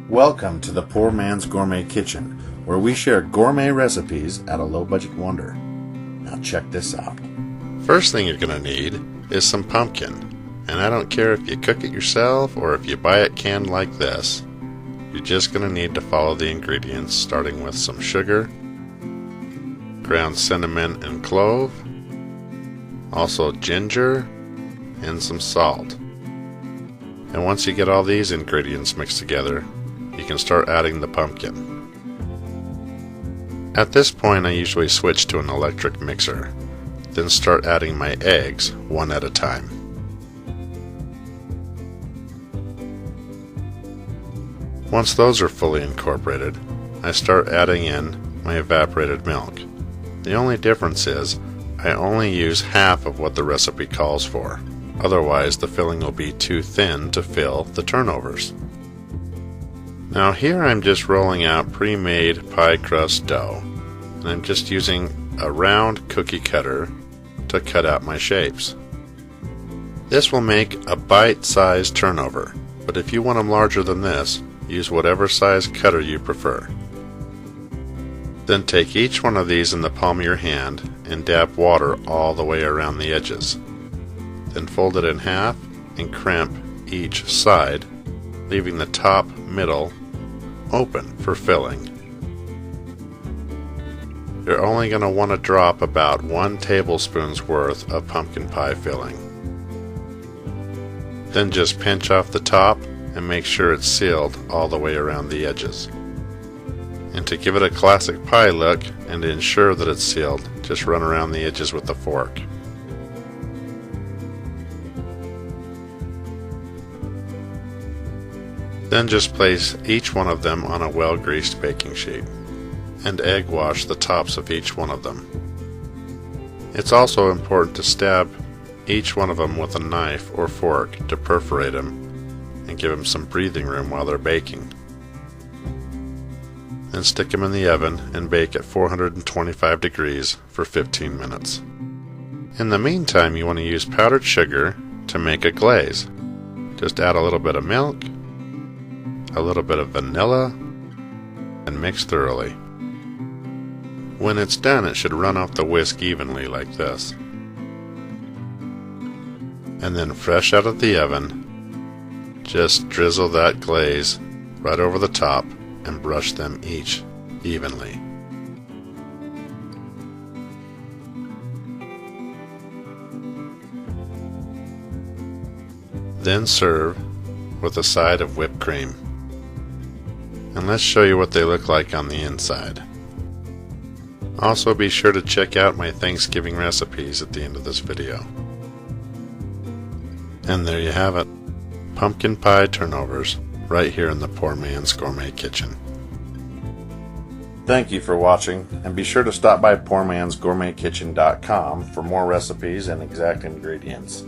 Welcome to the Poor Man's Gourmet Kitchen, where we share gourmet recipes at a low-budget wonder. Now check this out. First thing you're going to need is some pumpkin. And I don't care if you cook it yourself or if you buy it canned like this. You're just going to need to follow the ingredients, starting with some sugar, ground cinnamon and clove, also ginger, and some salt. And once you get all these ingredients mixed together, you can start adding the pumpkin. At this point, I usually switch to an electric mixer, then start adding my eggs one at a time. Once those are fully incorporated, I start adding in my evaporated milk. The only difference is I only use half of what the recipe calls for. Otherwise, the filling will be too thin to fill the turnovers. Now here I'm just rolling out pre-made pie crust dough, and I'm just using a round cookie cutter to cut out my shapes. This will make a bite-sized turnover, but if you want them larger than this, use whatever size cutter you prefer. Then take each one of these in the palm of your hand and dab water all the way around the edges. Then fold it in half and crimp each side, leaving the top middle open for filling. You're only going to want to drop about 1 tablespoon's worth of pumpkin pie filling. Then just pinch off the top and make sure it's sealed all the way around the edges. And to give it a classic pie look and to ensure that it's sealed, just run around the edges with a fork. Then just place each one of them on a well-greased baking sheet and egg wash the tops of each one of them. It's also important to stab each one of them with a knife or fork to perforate them and give them some breathing room while they're baking. Then stick them in the oven and bake at 425 degrees for 15 minutes. In the meantime, you want to use powdered sugar to make a glaze. Just add a little bit of milk, a little bit of vanilla, and mix thoroughly. When it's done, it should run off the whisk evenly like this. And then fresh out of the oven, just drizzle that glaze right over the top and brush them each evenly. Then serve with a side of whipped cream. And let's show you what they look like on the inside. Also be sure to check out my Thanksgiving recipes at the end of this video. And there you have it, pumpkin pie turnovers right here in the Poor Man's Gourmet Kitchen. Thank you for watching, and be sure to stop by PoorMansGourmetKitchen.com for more recipes and exact ingredients.